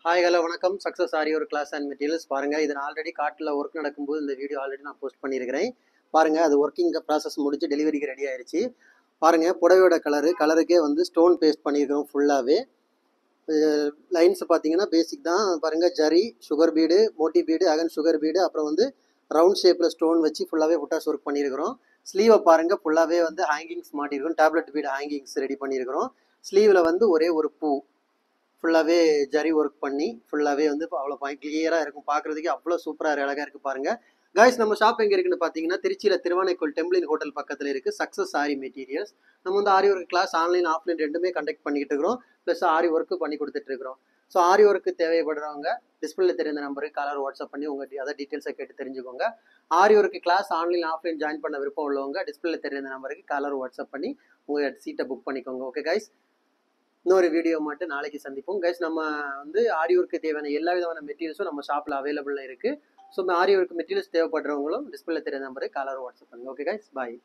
Hi hello வணக்கம். Success ஆரி ஒரு class and materials பாருங்கள். இது நான் ஆல்ரெடி காட்டில் ஒர்க் நடக்கும்போது இந்த வீடியோ ஆல்ரெடி நான் போஸ்ட் பண்ணியிருக்கிறேன். பாருங்கள், அது ஒர்க்கிங் ப்ராசஸ் முடிஞ்சு டெலிவரிக்கு ரெடி ஆயிடுச்சு. பாருங்கள், புடவையோட கலருக்கே வந்து ஸ்டோன் பேஸ்ட் பண்ணியிருக்கிறோம் ஃபுல்லாகவே. லைன்ஸ் பார்த்தீங்கன்னா பேசிக் தான். பாருங்கள், zari, sugar bead, Moti bead, அகன் சுகர் பீடு, அப்புறம் வந்து ரவுண்ட் ஷேப்பில் ஸ்டோன் வச்சு ஃபுல்லாகவே புட்டாஸ் ஒர்க் பண்ணியிருக்கிறோம். ஸ்லீவை பாருங்கள், ஃபுல்லாகவே வந்து ஹேங்கிங்ஸ் மாட்டியிருக்கிறோம். டேப்லெட் பீடு ஹேங்கிங்ஸ் ரெடி பண்ணியிருக்கிறோம். ஸ்லீவில் வந்து ஒரே ஒரு பூ ஃபுல்லாகவே ஜரி ஒர்க் பண்ணி ஃபுல்லாகவே வந்து அவ்வளோ கிளியராக இருக்கும். பார்க்குறதுக்கே அவ்வளோ சூப்பராக அழகாக இருக்குது பாருங்கள். காய்ஸ், நம்ம ஷாப் எங்கே இருக்குன்னு பார்த்தீங்கன்னா திருச்சியில் திருவானைக்கோள் டெம்பிளின் ஹோட்டல் பக்கத்தில் இருக்குது. சக்ஸஸ் ஆரி மெட்டீரியல்ஸ். நம்ம வந்து ஆரி ஒர்க் கிளாஸ் ஆன்லைன் ஆஃப்லைன் ரெண்டுமே கண்டக்ட் பண்ணிக்கிட்டு இருக்கிறோம். ப்ளஸ் ஆரி ஒர்க்கு பண்ணி கொடுத்துட்டு இருக்கிறோம். ஸோ ஆரி ஒர்க்கு தேவைப்படுறவங்க டிஸ்பிளே தெரிந்த நம்பருக்கு காலர் வாட்ஸ்அப் பண்ணி உங்கள் அதை டீட்டெயில்ஸை கேட்டு தெரிஞ்சுக்கோங்க. Aari work class online offline join பண்ண விருப்பம் உள்ளவங்க டிஸ்பிளே தெரிந்த நம்பருக்கு காலர் வாட்ஸ்அப் பண்ணி உங்கள் சீட்டை புக் பண்ணிக்கோங்க. ஓகே கைஸ், இன்னொரு வீடியோ மட்டும் நாளைக்கு சந்திப்போம் கைஸ். நம்ம வந்து ஆரி ஒர்க்கு தேவையான எல்லா விதமான மெட்டீரியல்ஸும் நம்ம ஷாப்பில் அவைலபிளாக இருக்குது. ஸோ ஆரி ஒர்க் மெட்டீரியல்ஸ் தேவைப்படுறவங்களும் டிஸ்பிளே தெரியாத நம்பருக்கு காலர் வாட்ஸ்அப் பண்ணுங்கள். ஓகே கைஸ், பாய்.